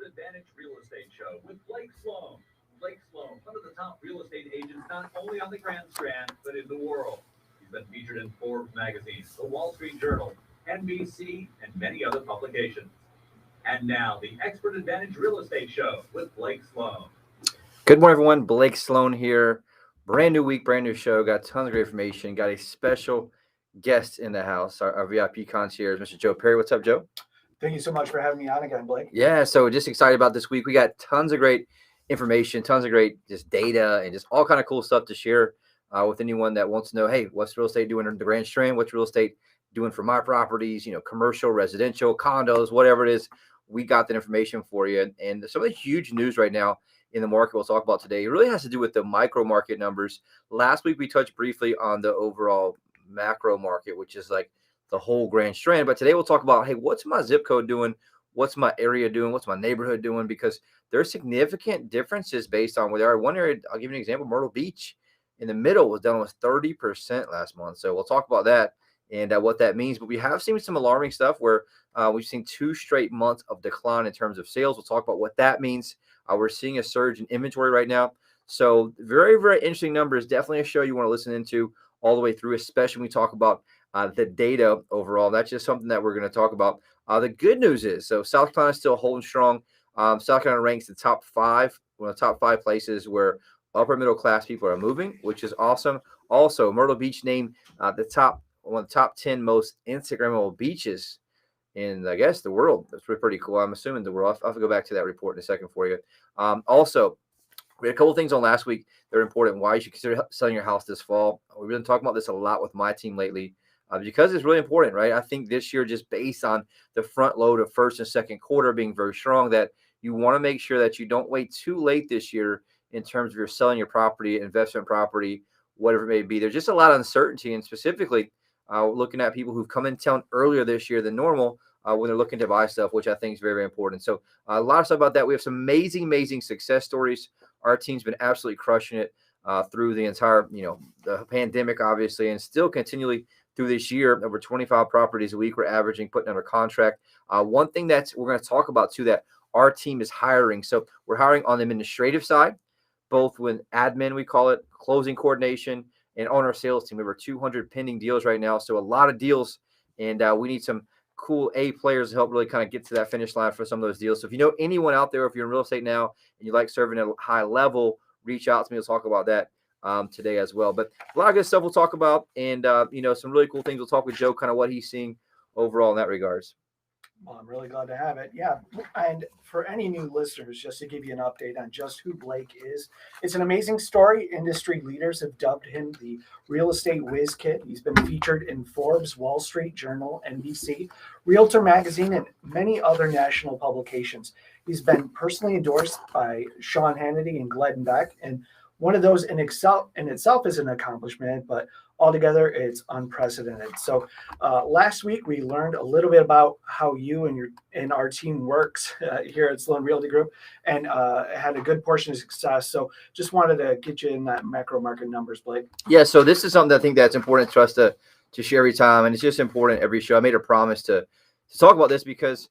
Advantage Real Estate Show with Blake Sloan. Blake Sloan, one of the top real estate agents not only on the Grand Strand, but in the world. He's been featured in Forbes magazine, the Wall Street Journal, NBC, and many other publications. And now, the Expert Advantage Real Estate Show with Blake Sloan. Good morning, everyone. Blake Sloan here. Brand new week, brand new show. Got tons of great information. Got a special guest in the house, our VIP concierge, Mr. Joe Perry. What's up, Joe? Thank you so much for having me on again, Blake. Yeah, so just excited about this week. We got tons of great information, tons of great just data, and just all kind of cool stuff to share with anyone that wants to know, hey, what's real estate doing in the Grand Strand? What's real estate doing for my properties? Commercial, residential, condos, whatever it is. We got that information for you. And some of the huge news right now in the market we'll talk about today, it really has to do with the micro market numbers. Last week, we touched briefly on the overall macro market, which is like the whole Grand Strand. But today we'll talk about, hey, what's my zip code doing? What's my area doing? What's my neighborhood doing? Because there's significant differences based on where they are. One area, I'll give you an example, Myrtle Beach in the middle was down almost 30% last month. So we'll talk about that and what that means. But we have seen some alarming stuff where we've seen 2 straight months of decline in terms of sales. We'll talk about what that means. We're seeing a surge in inventory right now. So very, very interesting numbers. Definitely a show you want to listen into all the way through, especially when we talk about the data overall. That's just something that we're going to talk about. The good news is, so South Carolina is still holding strong. South Carolina ranks the top 5, one of the top 5 places where upper middle class people are moving, which is awesome. Also, Myrtle Beach named one of the top 10 most Instagrammable beaches in, I guess, the world. That's pretty cool. I'm assuming the world. I'll have to go back to that report in a second for you. Also, we had a couple of things on last week that are important. Why you should consider selling your house this fall. We've been talking about this a lot with my team lately because it's really important, right? I think this year, just based on the front load of first and second quarter being very strong, that you want to make sure that you don't wait too late this year in terms of your selling your property, investment property, whatever it may be. There's just a lot of uncertainty, and specifically looking at people who've come in town earlier this year than normal when they're looking to buy stuff, which I think is very, very important. So a lot of stuff about that. We have some amazing, amazing success stories. Our team's been absolutely crushing it through the entire, the pandemic, obviously, and still continually through this year. Over 25 properties a week we're averaging, putting under contract. One thing that we're going to talk about too, that our team is hiring. So we're hiring on the administrative side, both with admin, we call it, closing coordination, and on our sales team. We have over 200 pending deals right now. So a lot of deals, and we need some cool A players to help really kind of get to that finish line for some of those deals. So if you know anyone out there, if you're in real estate now and you like serving at a high level, reach out to me. We'll talk about that today as well. But a lot of good stuff we'll talk about, and some really cool things. We'll talk with Joe, kind of what he's seeing overall in that regards. Well, I'm really glad to have it. Yeah. And for any new listeners, just to give you an update on just who Blake is, it's an amazing story. Industry leaders have dubbed him the real estate whiz kid. He's been featured in Forbes, Wall Street Journal, NBC, Realtor Magazine, and many other national publications. He's been personally endorsed by Sean Hannity and Glenn Beck. And one of those in itself is an accomplishment, but altogether it's unprecedented. So last week we learned a little bit about how you and our team works here at Sloan Realty Group, and had a good portion of success. So just wanted to get you in that macro market numbers, Blake. Yeah, so this is something I think that's important to us to share every time, and it's just important every show. I made a promise to talk about this because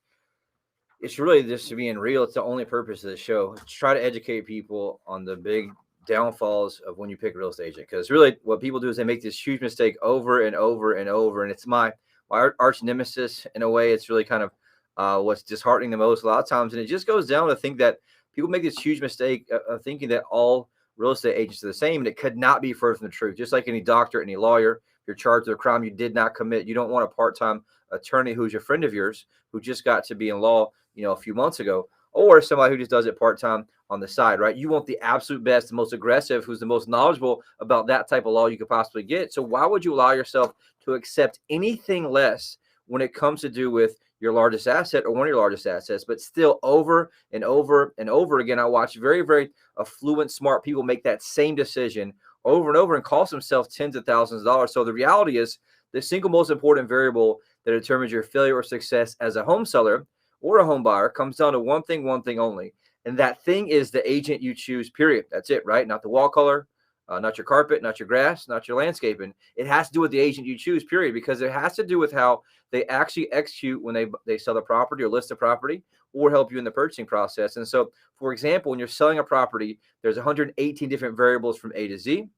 it's really just being real. It's the only purpose of the show. Try to educate people on the big downfalls of when you pick a real estate agent, because really what people do is they make this huge mistake over and over and over, and it's my arch nemesis in a way. It's really kind of what's disheartening the most a lot of times, and it just goes down to think that people make this huge mistake of thinking that all real estate agents are the same, and it could not be further from the truth. Just like any doctor, any lawyer, if you're charged with a crime you did not commit, you don't want a part-time attorney who's a friend of yours who just got to be in law a few months ago, or somebody who just does it part-time on the side, right? You want the absolute best, the most aggressive, who's the most knowledgeable about that type of law you could possibly get. So why would you allow yourself to accept anything less when it comes to do with your largest asset or one of your largest assets? But still, over and over and over again, I watch very, very affluent, smart people make that same decision over and over and cost themselves tens of thousands of dollars. So the reality is the single most important variable that determines your failure or success as a home seller or a home buyer comes down to one thing only. And that thing is the agent you choose, period. That's it, right? Not the wall color, not your carpet, not your grass, not your landscaping. It has to do with the agent you choose, period, because it has to do with how they actually execute when they sell the property or list the property or help you in the purchasing process. And so, for example, when you're selling a property, there's 118 different variables from A to Z.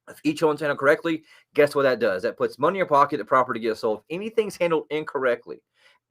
If each one's handled correctly, guess what that does? That puts money in your pocket, the property gets sold. If anything's handled incorrectly,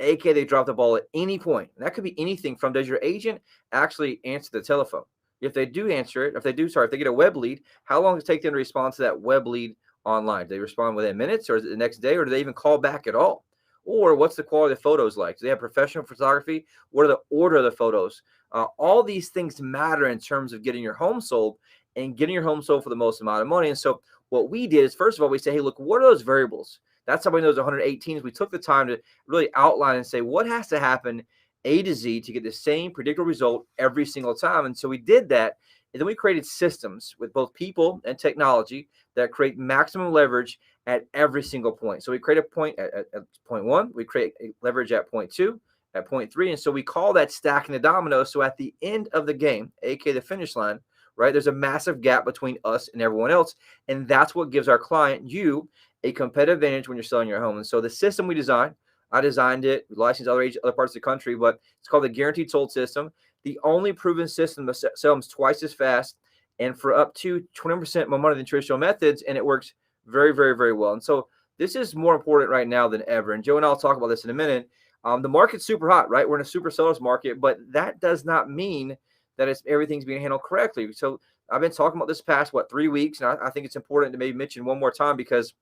aka they drop the ball at any point, and that could be anything from, does your agent actually answer the telephone? If they do answer it, if they get a web lead, how long does it take them to respond to that web lead online? Do they respond within minutes, or is it the next day, or do they even call back at all? Or what's the quality of the photos like? Do they have professional photography? What are the order of the photos? All these things matter in terms of getting your home sold and getting your home sold for the most amount of money. And so what we did is, first of all, we say, hey, look, what are those variables? That's how we know those 118. We took the time to really outline and say what has to happen A to Z to get the same predictable result every single time. And so we did that. And then we created systems with both people and technology that create maximum leverage at every single point. So we create a point at point 1, we create a leverage at point 2, at point 3. And so we call that stacking the dominoes. So at the end of the game, aka the finish line, right, there's a massive gap between us and everyone else. And that's what gives our client, you, a competitive advantage when you're selling your home. And so the system we designed, I designed it, we licensed other parts of the country, but it's called the Guaranteed Sold System. The only proven system that sells twice as fast and for up to 20% more money than traditional methods. And it works very, very, very well. And so this is more important right now than ever. And Joe and I'll talk about this in a minute. The market's super hot, right? We're in a super seller's market, but that does not mean that everything's being handled correctly. So I've been talking about this past, 3 weeks, and I think it's important to maybe mention one more time because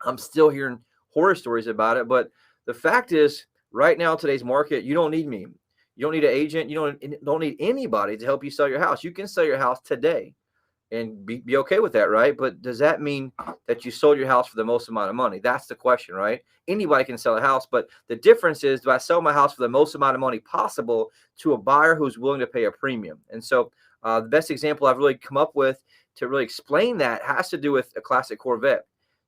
I'm still hearing horror stories about it. But the fact is, right now, today's market, you don't need me. You don't need an agent. You don't need anybody to help you sell your house. You can sell your house today and be okay with that, right? But does that mean that you sold your house for the most amount of money? That's the question, right? Anybody can sell a house, but the difference is, do I sell my house for the most amount of money possible to a buyer who's willing to pay a premium? And so the best example I've really come up with to really explain that has to do with a classic Corvette.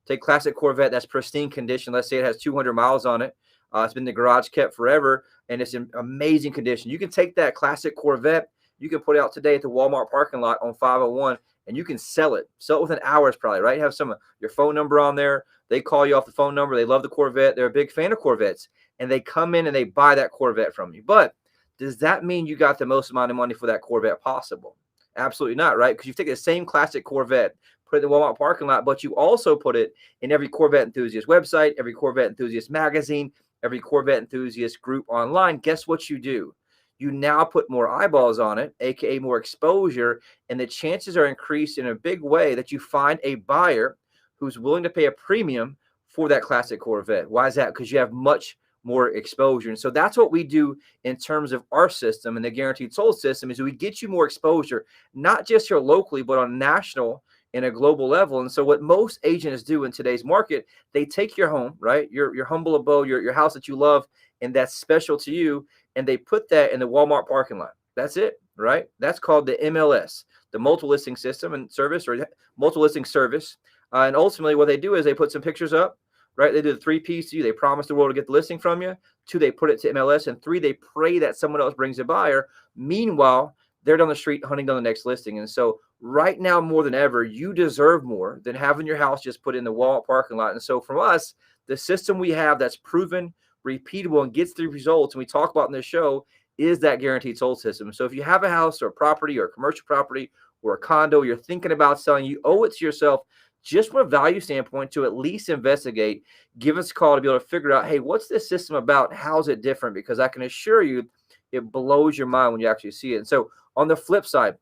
Take classic Corvette that's pristine condition. Let's say it has 200 miles on it. It's been in the garage kept forever, and it's in amazing condition. You can take that classic Corvette, you can put it out today at the Walmart parking lot on 501, and you can sell it within hours probably, right? Have some of your phone number on there. They call you off the phone number. They love the Corvette. They're a big fan of Corvettes, and they come in and they buy that Corvette from you. But does that mean you got the most amount of money for that Corvette possible? Absolutely not, right? Because you take the same classic Corvette, put it in the Walmart parking lot, but you also put it in every Corvette enthusiast website, every Corvette enthusiast magazine, every Corvette enthusiast group online. Guess what you do? You now put more eyeballs on it, aka more exposure, and the chances are increased in a big way that you find a buyer who's willing to pay a premium for that classic Corvette. Why is that? Because you have much more exposure. And so that's what we do in terms of our system and the Guaranteed Sold system, is we get you more exposure, not just here locally, but on national and a global level. And so what most agents do in today's market, they take your home, right? Your humble abode, your house that you love and that's special to you, and they put that in the Walmart parking lot. That's it, right? That's called the MLS, the multiple listing system and service, or multiple listing service. And ultimately what they do is they put some pictures up, right? They do the 3 P's to you. They promise the world to get the listing from you. 2, they put it to MLS. And 3, they pray that someone else brings a buyer. Meanwhile, they're down the street hunting down the next listing. And so right now, more than ever, you deserve more than having your house just put in the Walmart parking lot. And so from us, the system we have that's proven, repeatable, and gets the results, and we talk about in this show, is that Guaranteed Sold system. So if you have a house or a property or a commercial property or a condo you're thinking about selling, you owe it to yourself, just from a value standpoint, to at least investigate. Give us a call to be able to figure out, hey, what's this system about? How's it different? Because I can assure you it blows your mind when you actually see it. And so on the flip side,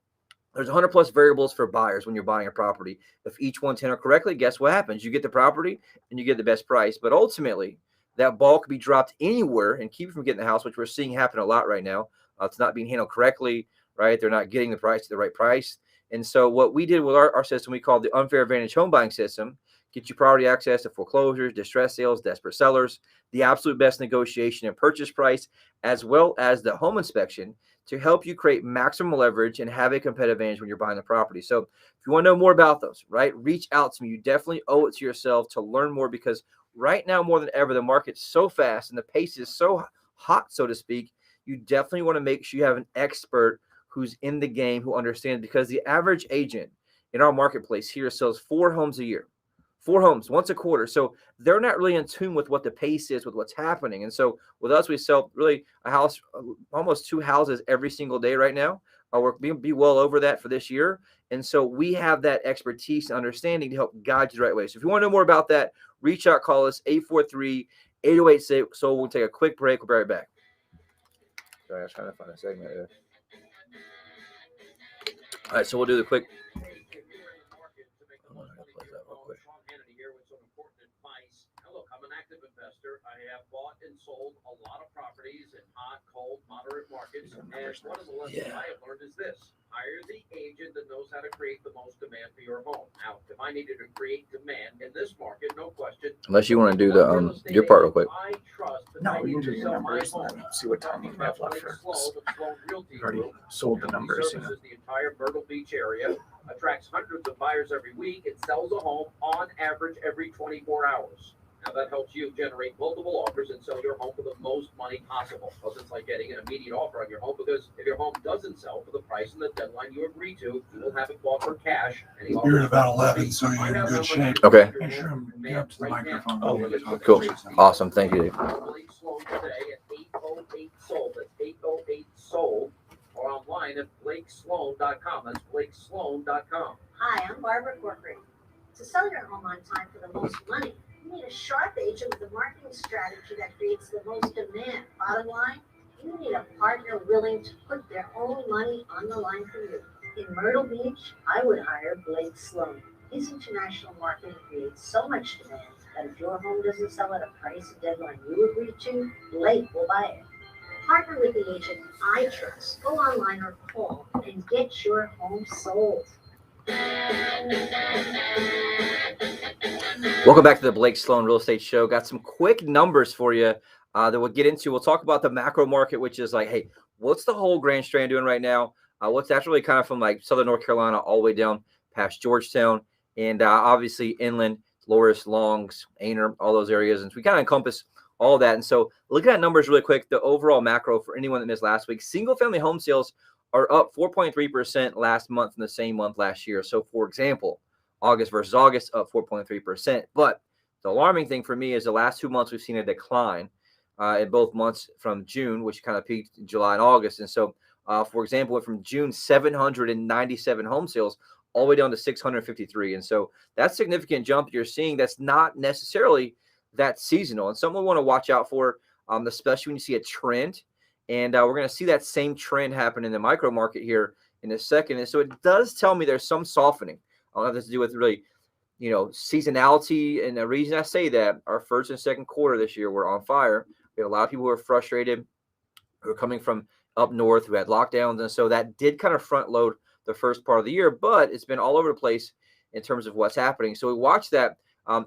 there's 100 plus variables for buyers when you're buying a property. If each one's handled correctly, guess what happens? You get the property and you get the best price. But ultimately, that ball could be dropped anywhere and keep you from getting the house, which we're seeing happen a lot right now. It's not being handled correctly, right? They're not getting the right price. And so what we did with our system, we called the Unfair Advantage Home Buying System, get you priority access to foreclosures, distress sales, desperate sellers, the absolute best negotiation and purchase price, as well as the home inspection, to help you create maximum leverage and have a competitive advantage when you're buying the property. So if you want to know more about those, right, reach out to me. You definitely owe it to yourself to learn more, because right now, more than ever, the market's so fast and the pace is so hot, so to speak. You definitely want to make sure you have an expert who's in the game, who understands, because the average agent in our marketplace here sells 4 homes a year, 4 homes once a quarter. So they're not really in tune with what the pace is, with what's happening. And so with us, we sell really a house, almost 2 houses every single day right now. We're be well over that for this year. And so we have that expertise and understanding to help guide you the right way. So if you want to know more about that, reach out, call us 843-808. So we'll take a quick break. We'll be right back. Sorry, I was trying to find a segment there. All right, so we'll do the quick. I'm an active investor. I have bought and sold a lot of properties in hot, cold, moderate markets. And one of the lessons I have learned is this: hire the agent that knows how to create the most demand for your home. Now, if I needed to create demand in this market, no question. Unless you want to do the your part real quick. I trust that No, we can do your numbers and see what time you have left for. We've already sold the numbers. You know. The entire Myrtle Beach area, attracts hundreds of buyers every week, and sells a home on average every 24 hours. Now that helps you generate multiple offers and sell your home for the most money possible. Plus, it's like getting an immediate offer on your home, because if your home doesn't sell for the price and the deadline you agree to, you will have it bought for cash. You're at about 11, so you're in good shape. Okay. Make sure I'm get up to the microphone. Cool. Awesome. Thank you, Dave. Blake Sloan today at 808 sold. That's 808 sold. Or online at blakesloan.com. That's blakesloan.com. Hi, I'm Barbara Corcoran. To sell your home on time for the most money, you need a sharp agent with a marketing strategy that creates the most demand. Bottom line, you need a partner willing to put their own money on the line for you. In Myrtle Beach, I would hire Blake Sloan. His international marketing creates so much demand that if your home doesn't sell at a price and deadline you agree to, Blake will buy it. Partner with the agent I trust. Go online or call and get your home sold. Welcome back to the Blake Sloan Real Estate Show. Got some quick numbers for you that we'll get into. We'll talk about the macro market, which is like, hey, what's the whole Grand Strand doing right now? What's actually kind of from like Southern North Carolina all the way down past Georgetown, and obviously inland, Loris, Longs, Aner, all those areas. And so we kind of encompass all that. And so looking at numbers really quick, the overall macro for anyone that missed last week, single-family home sales are up 4.3% last month from the same month last year. So, for example, August versus August, up 4.3%. But the alarming thing for me is the last 2 months we've seen a decline in both months from June, which kind of peaked in July and August. And so, for example, went from June 797 home sales all the way down to 653. And so that's a significant jump you're seeing. That's not necessarily that seasonal, and something we want to watch out for, especially when you see a trend. And we're going to see that same trend happen in the micro market here in a second. And so it does tell me there's some softening. I don't have this to do with really, seasonality. And the reason I say that, our first and second quarter this year were on fire. We had a lot of people who were frustrated, who were coming from up north, who had lockdowns. And so that did kind of front load the first part of the year, but it's been all over the place in terms of what's happening. So we watch that.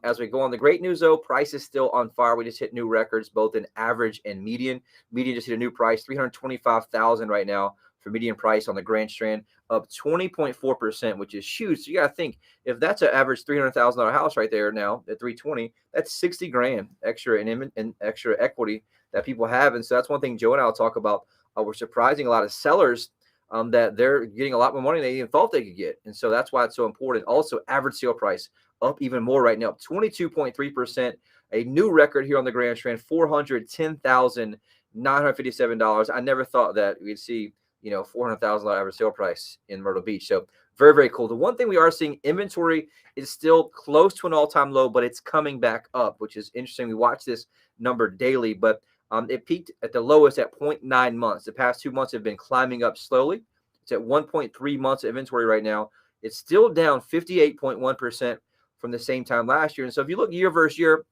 As we go on, the great news, though, price is still on fire. We just hit new records, both in average and median. Median just hit a new price, $325,000 right now for median price on the Grand Strand, up 20.4%, which is huge. So you got to think, if that's an average $300,000 house right there now at 320, that's $60,000 extra in extra equity that people have. And so that's one thing Joe and I will talk about. We're surprising a lot of sellers that they're getting a lot more money than they even thought they could get. And so that's why it's so important. Also, average sale price up even more right now, up 22.3%, a new record here on the Grand Strand, $410,957. I never thought that we'd see, $400,000 average sale price in Myrtle Beach. So very, very cool. The one thing we are seeing, inventory is still close to an all-time low, but it's coming back up, which is interesting. We watch this number daily, but it peaked at the lowest at 0.9 months. The past 2 months have been climbing up slowly. It's at 1.3 months of inventory right now. It's still down 58.1% from the same time last year. And so if you look year versus year,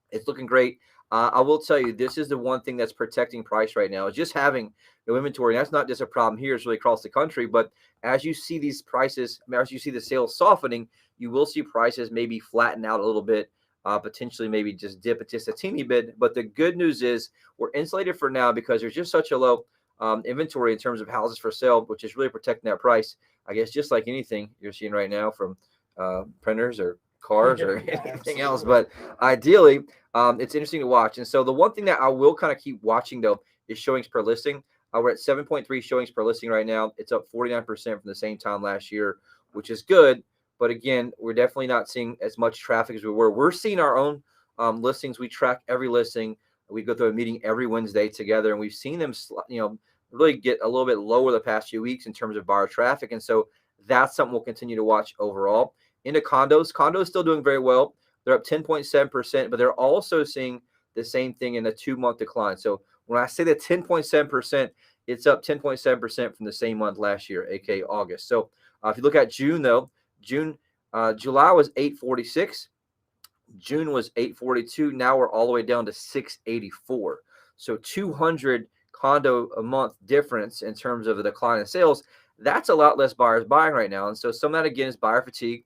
it's looking great. I will tell you, this is the one thing that's protecting price right now, is just having no inventory. And that's not just a problem here, it's really across the country. But as you see these prices, as you see the sales softening, you will see prices maybe flatten out a little bit, potentially maybe just dip it just a teeny bit. But the good news is we're insulated for now because there's just such a low inventory in terms of houses for sale, which is really protecting that price. I guess just like anything you're seeing right now from printers or cars or anything else. But ideally, it's interesting to watch. And so the one thing that I will kind of keep watching, though, is showings per listing. We're at 7.3 showings per listing right now. It's up 49% from the same time last year. which is good. But again, we're definitely not seeing as much traffic as we were. We're seeing our own listings. We track every listing. We go through a meeting every Wednesday together, and we've seen them, really get a little bit lower the past few weeks in terms of buyer traffic. And so that's something we'll continue to watch overall. Into condos still doing very well. They're up 10.7%, but they're also seeing the same thing in a 2-month decline. So when I say the 10.7%, it's up 10.7% from the same month last year, aka August. So if you look at June, though, July was 846. June was 842. Now we're all the way down to 684. So 200 condo a month difference in terms of the decline in sales. That's a lot less buyers buying right now. And so some of that, again, is buyer fatigue.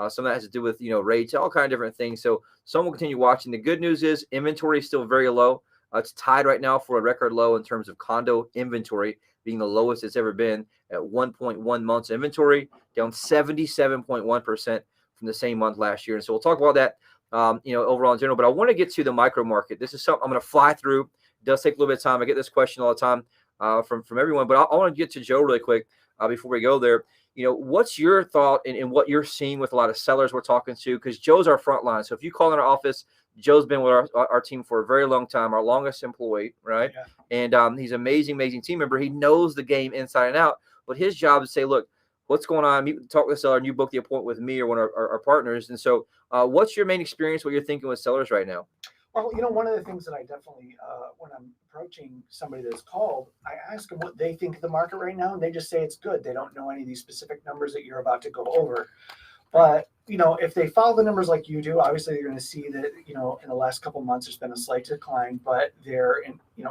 Some of that has to do with, rates, all kind of different things. So some will continue watching. The good news is inventory is still very low. It's tied right now for a record low in terms of condo inventory, being the lowest it's ever been at 1.1 months inventory, down 77.1% from the same month last year. And so we'll talk about that, overall in general. But I want to get to the micro market. This is something I'm going to fly through. It does take a little bit of time. I get this question all the time from everyone. But I want to get to Joe really quick before we go there. What's your thought in what you're seeing with a lot of sellers we're talking to? Because Joe's our front line. So if you call in our office, Joe's been with our team for a very long time, our longest employee, right? Yeah. And he's an amazing team member. He knows the game inside and out. But his job is to say, look, what's going on? Talk with the seller, and you book the appointment with me or one of our partners. And so what's your main experience, what you're thinking with sellers right now? Well, one of the things that I definitely, when I'm approaching somebody that's called, I ask them what they think of the market right now, and they just say it's good. They don't know any of these specific numbers that you're about to go over. But, if they follow the numbers like you do, obviously you're going to see that, in the last couple of months, there's been a slight decline, but their,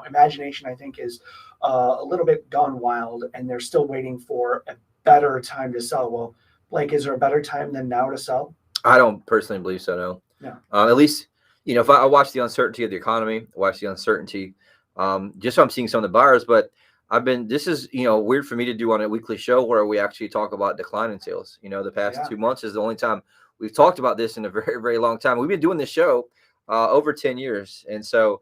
imagination, I think, is a little bit gone wild, and they're still waiting for a better time to sell. Well, Blake, is there a better time than now to sell? I don't personally believe so, no. No. At least, if I watch the uncertainty of the economy, watch the uncertainty, just so I'm seeing some of the buyers, but this is, weird for me to do on a weekly show where we actually talk about decline in sales. The past 2 months is the only time we've talked about this in a very, very long time. We've been doing this show over 10 years. And so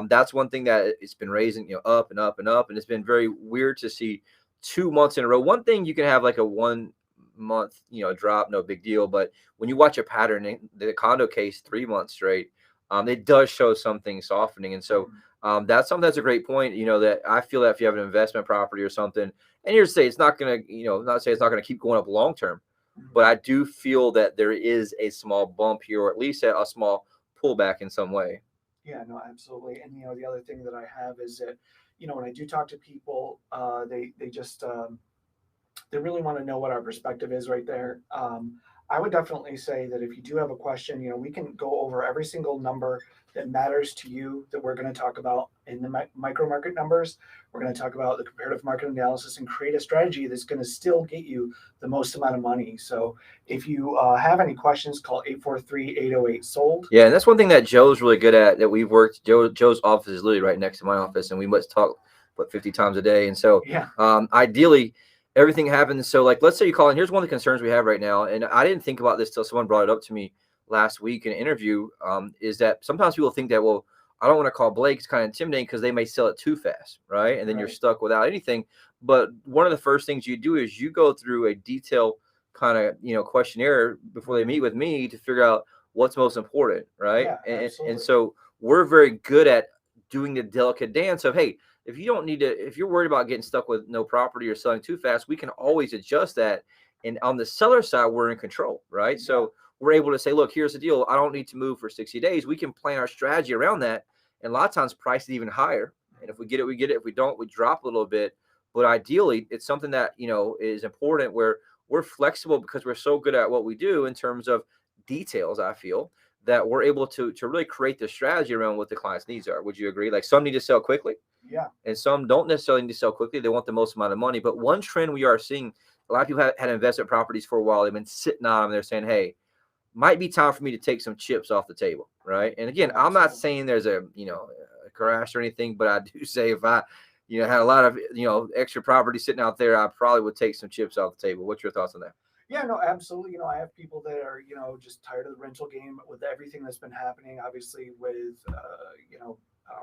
that's one thing that it's been raising, up and up and up. And it's been very weird to see 2 months in a row. One thing you can have like a 1 month, drop, no big deal. But when you watch a pattern in the condo case 3 months straight, it does show something softening. And so that's something that's a great point, that I feel that if you have an investment property or something, and you're to say it's not going to, not say it's not going to keep going up long term, but I do feel that there is a small bump here, or at least a small pullback in some way. Yeah, no, absolutely. And, the other thing that I have is that, when I do talk to people, they just, they really want to know what our perspective is right there. I would definitely say that if you do have a question, we can go over every single number that matters to you that we're going to talk about in the micro market numbers. We're going to talk about the comparative market analysis and create a strategy that's going to still get you the most amount of money. So if you have any questions, call 843-808-SOLD. Yeah, and that's one thing that Joe's really good at that we've worked. Joe's office is literally right next to my office, and we must talk 50 times a day. And so ideally, everything happens. So like, let's say you call in. Here's one of the concerns we have right now. And I didn't think about this till someone brought it up to me last week in an interview, is that sometimes people think that, well, I don't want to call Blake. It's kind of intimidating because they may sell it too fast, right? And then you're stuck without anything. But one of the first things you do is you go through a detailed kind of, questionnaire before they meet with me to figure out what's most important, right? Yeah, and so we're very good at doing the delicate dance of, hey, if you're worried about getting stuck with no property or selling too fast, we can always adjust that. And on the seller side, we're in control, right? Yeah. So we're able to say, look, here's the deal. I don't need to move for 60 days. We can plan our strategy around that. And a lot of times price is even higher. And if we get it, we get it. If we don't, we drop a little bit. But ideally, it's something that, is important where we're flexible because we're so good at what we do in terms of details, I feel, that we're able to really create the strategy around what the client's needs are. Would you agree? Like some need to sell quickly. Yeah. And some don't necessarily need to sell quickly. They want the most amount of money. But one trend we are seeing, a lot of people have had investment properties for a while. They've been sitting on them. They're saying, hey, might be time for me to take some chips off the table, right? And again, I'm not saying there's a crash or anything, but I do say if I, had a lot of, extra property sitting out there, I probably would take some chips off the table. What's your thoughts on that? Yeah, no, absolutely. I have people that are, just tired of the rental game with everything that's been happening, obviously with,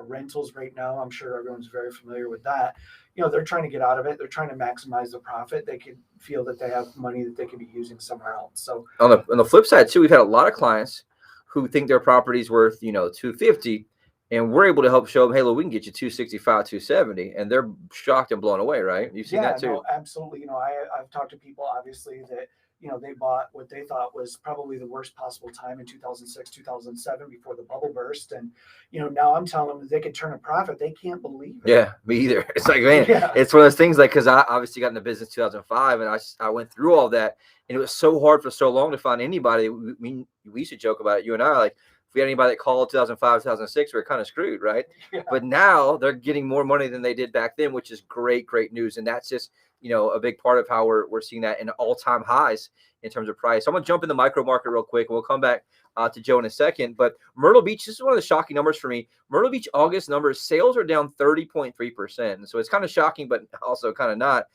rentals right now. I'm sure everyone's very familiar with that. You know, they're trying to get out of it. They're trying to maximize the profit. They could feel that they have money that they could be using somewhere else. So On the flip side too, we've had a lot of clients who think their property's worth, 250, and we're able to help show them, hey, look, we can get you 265, 270, and they're shocked and blown away, right? You've seen that too. No, absolutely. You know, I've talked to people obviously that, you know, they bought what they thought was probably the worst possible time in 2006, 2007 before the bubble burst. And, you know, now I'm telling them that they could turn a profit. They can't believe it. Yeah, me either. It's like, man, it's one of those things, like, because I obviously got into business 2005, and I went through all that, and it was so hard for so long to find anybody. We used to joke about it, you and I, like, if we had anybody that called 2005, 2006, we were kind of screwed, right? Yeah. But now they're getting more money than they did back then, which is great news. And that's just, a big part of how we're seeing that in all-time highs in terms of price. So I'm going to jump in the micro market real quick, and we'll come back to Joe in a second. But Myrtle Beach, this is one of the shocking numbers for me. Myrtle Beach August numbers, sales are down 30.3%. So it's kind of shocking, but also kind of not,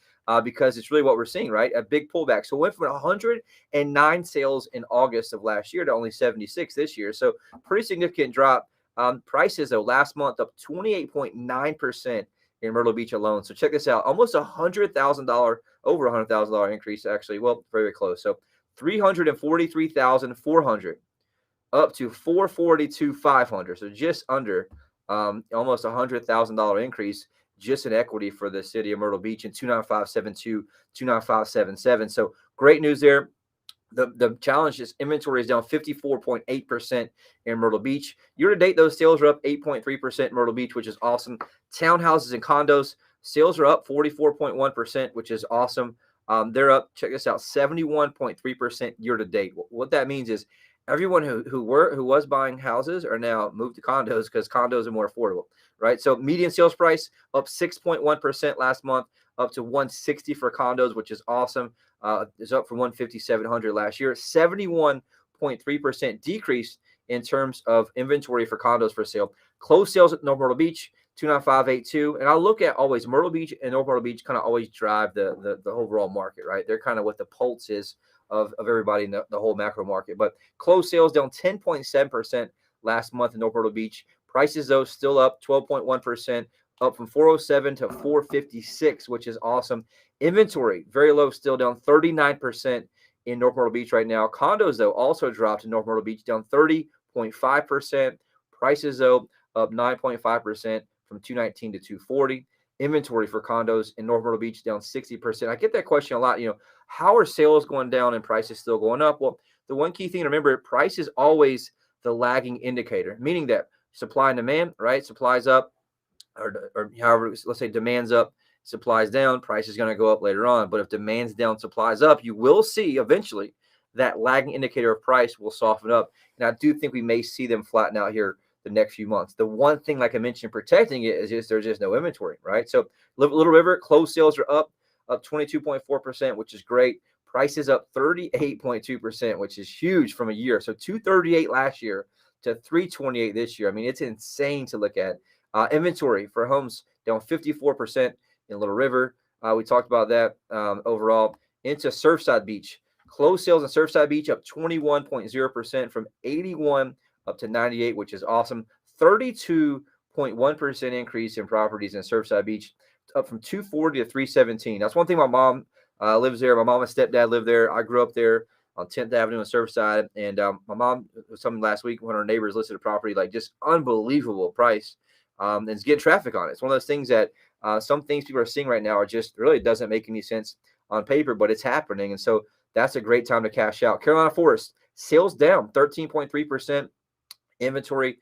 because it's really what we're seeing, right? A big pullback. So it went from 109 sales in August of last year to only 76 this year. So pretty significant drop. Prices, though, last month up 28.9% in Myrtle Beach alone. So check this out. Almost $100,000, over $100,000 increase, actually. Well, very close. So 343,400 up to 442,500. So just under almost $100,000 increase just in equity for the city of Myrtle Beach in 29572, 29577. So great news there. The challenge is inventory is down 54.8% in Myrtle Beach. Year to date, those sales are up 8.3% in Myrtle Beach, which is awesome. Townhouses and condos, sales are up 44.1%, which is awesome. They're up, check this out, 71.3% year to date. What that means is everyone who was buying houses are now moved to condos because condos are more affordable, right? So median sales price up 6.1% last month, up to 160 for condos, which is awesome. Is up from 15700 last year. 71.3% decrease in terms of inventory for condos for sale. Closed sales at North Myrtle Beach, 29582. And I look at always Myrtle Beach and North Myrtle Beach kind of always drive the overall market, right? They're kind of what the pulse is of everybody in the whole macro market. But closed sales down 10.7% last month in North Myrtle Beach. Prices, though, still up 12.1%, up from 407 to 456, which is awesome. Inventory, very low, still down 39% in North Myrtle Beach right now. Condos, though, also dropped in North Myrtle Beach, down 30.5%. Prices, though, up 9.5% from 219 to 240. Inventory for condos in North Myrtle Beach down 60%. I get that question a lot. How are sales going down and prices still going up? Well, the one key thing to remember, price is always the lagging indicator, meaning that supply and demand, right? Supply's up, or however, let's say demand's up, supply's down, price is going to go up later on. But if demand's down, supply's up, you will see eventually that lagging indicator of price will soften up. And I do think we may see them flatten out here the next few months. The one thing, like I mentioned, protecting it is just there's just no inventory, right? So Little River, closed sales are up 22.4%, which is great. Prices up 38.2%, which is huge from a year. So 238 last year to 328 this year. I mean, it's insane to look at. Inventory for homes down 54% in Little River. We talked about that overall. Into Surfside Beach. Closed sales in Surfside Beach up 21.0% from 81 up to 98, which is awesome. 32.1% increase in properties in Surfside Beach, up from 240 to 317. That's one thing. My mom lives there. My mom and stepdad live there. I grew up there on 10th Avenue in Surfside. And my mom was something last week when her neighbors listed a property, like just unbelievable price. And it's getting traffic on it. It's one of those things that some things people are seeing right now are just really doesn't make any sense on paper, but it's happening. And so that's a great time to cash out. Carolina Forest, sales down 13.3%. Inventory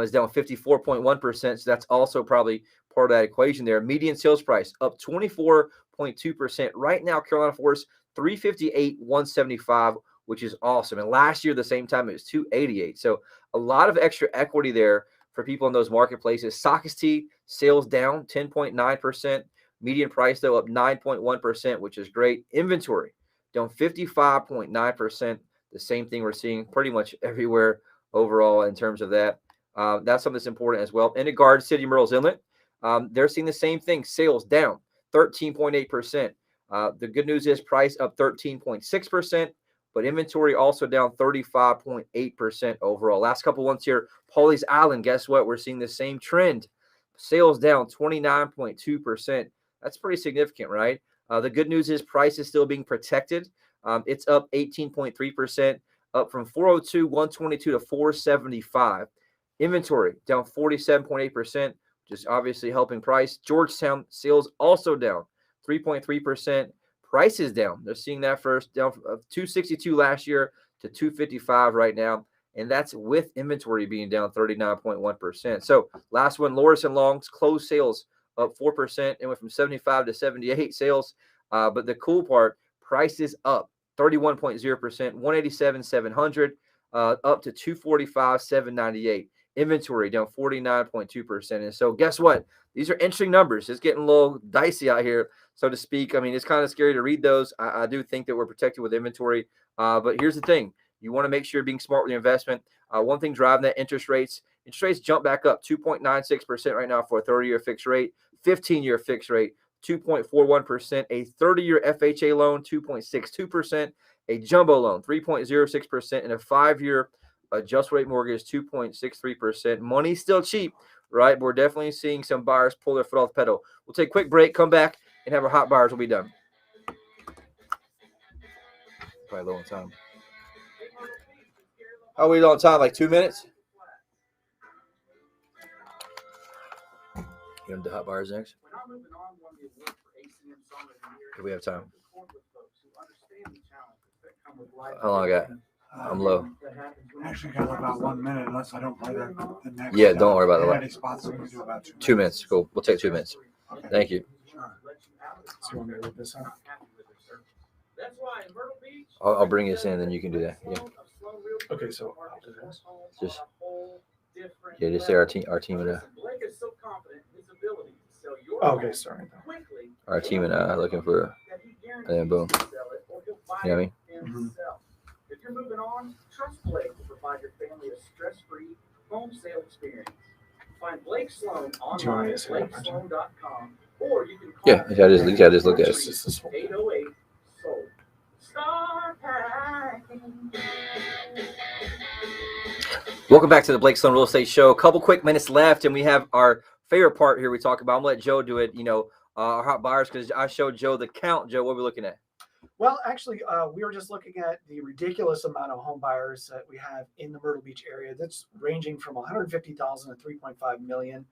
is down 54.1%. So that's also probably part of that equation there. Median sales price up 24.2%. Right now, Carolina Forest, $358,175, which is awesome. And last year, the same time, it was $288. So a lot of extra equity there for people in those marketplaces. Sockasty, sales down 10.9%. Median price, though, up 9.1%, which is great. Inventory down 55.9%. The same thing we're seeing pretty much everywhere overall in terms of that. That's something that's important as well. In regard to City Myrtle's Inlet, they're seeing the same thing. Sales down 13.8%. The good news is price up 13.6%. but inventory also down 35.8% overall. Last couple ones here, Pawleys Island, guess what? We're seeing the same trend. Sales down 29.2%. That's pretty significant, right? The good news is price is still being protected. It's up 18.3%, up from 402, 122 to 475. Inventory down 47.8%, just obviously helping price. Georgetown sales also down 3.3%. Price is down. They're seeing that first, down from 262 last year to 255 right now. And that's with inventory being down 39.1%. So last one, Loris and Long's closed sales up 4%. It went from 75 to 78 sales. But the cool part, price is up 31.0%, 187,700, up to 245,798. Inventory down 49.2%. And so guess what? These are interesting numbers. It's getting a little dicey out here, so to speak. I mean, it's kind of scary to read those. I do think that we're protected with inventory. But here's the thing. You want to make sure you're being smart with your investment. One thing driving that, interest rates. Interest rates jump back up 2.96% right now for a 30-year fixed rate, 15-year fixed rate, 2.41%, a 30-year FHA loan, 2.62%, a jumbo loan, 3.06%, and a 5-year adjustable rate mortgage, 2.63%. Money's still cheap, right? But we're definitely seeing some buyers pull their foot off the pedal. We'll take a quick break, come back, and have our hot buyers. We'll be done. Probably low on time. How are we on time? Like 2 minutes? You want to do hot buyers next? Do we have time? How long I got? I'm low. Actually, got about 1 minute unless I don't play the next. Yeah, don't worry about Any spots we can do about 2 minutes. Cool. We'll take 2 minutes. Okay. Thank you. Sure. So you want me to leave this on? I'll bring this in, then you can do that. Yeah. Okay, so I'll do this. Just say our team and Okay, sorry. our team and I looking for, and then boom. You know what I mean? Mhm. If you're moving on, trust Blake to provide your family a stress-free home sale experience. Find Blake Sloan Do you want online me at to say that, Bridget? blakesloan.com, or you can call Yeah, I just looked at it. Just this whole 808 sold. Star packing. Welcome back to the Blake Sloan Real Estate Show. A couple quick minutes left, and we have our favorite part here we talk about. I'm going to let Joe do it, our hot buyers, because I showed Joe the count. Joe, what are we looking at? Well, actually, we were just looking at the ridiculous amount of home buyers that we have in the Myrtle Beach area. That's ranging from 150,000 to 3.5 million.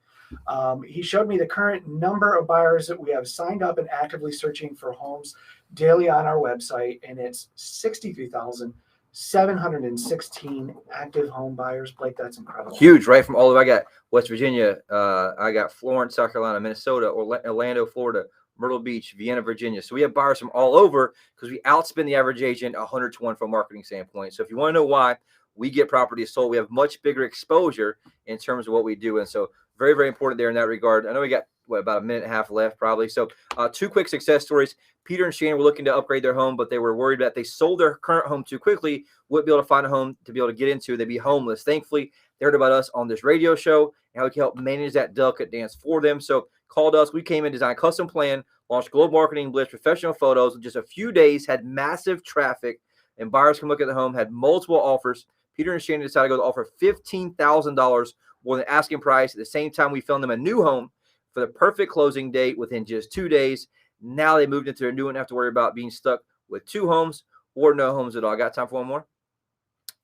He showed me the current number of buyers that we have signed up and actively searching for homes daily on our website, and it's 63,716 active home buyers. Blake, that's incredible. Huge, right? From all over. I got West Virginia. I got Florence, South Carolina, Minnesota, Orlando, Florida, Myrtle Beach, Vienna, Virginia. So we have buyers from all over because we outspend the average agent 100 to 1 from a marketing standpoint. So if you want to know why we get properties sold, we have much bigger exposure in terms of what we do. And so very, very important there in that regard. I know we got about a minute and a half left probably. So 2 quick success stories. Peter and Shannon were looking to upgrade their home, but they were worried that they sold their current home too quickly, wouldn't be able to find a home to be able to get into. They'd be homeless. Thankfully, they heard about us on this radio show and how we can help manage that delicate dance for them. So called us. We came in, designed custom plan, launched Global Marketing Blitz, professional photos. In just a few days, had massive traffic, and buyers can look at the home, had multiple offers. Peter and Shannon decided to go to offer $15,000 more than asking price. At the same time, we found them a new home for the perfect closing date within just 2 days. Now they moved into a new one, have to worry about being stuck with 2 homes or no homes at all. Got time for one more?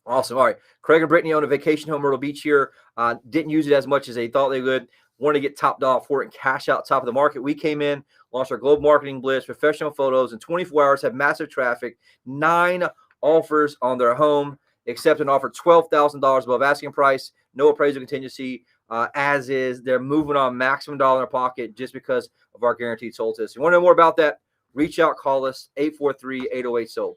Awesome. All right. Craig and Brittany own a vacation home, Myrtle Beach here. Didn't use it as much as they thought they would. Wanted to get top dollar for it and cash out top of the market. We came in, launched our Global Marketing Blitz, professional photos in 24 hours, had massive traffic, 9 offers on their home, accept an offer $12,000 above asking price, no appraisal contingency, as is. They're moving on maximum dollar in their pocket just because of our guaranteed sold to us. If you want to know more about that, reach out, call us, 843-808-SOLD.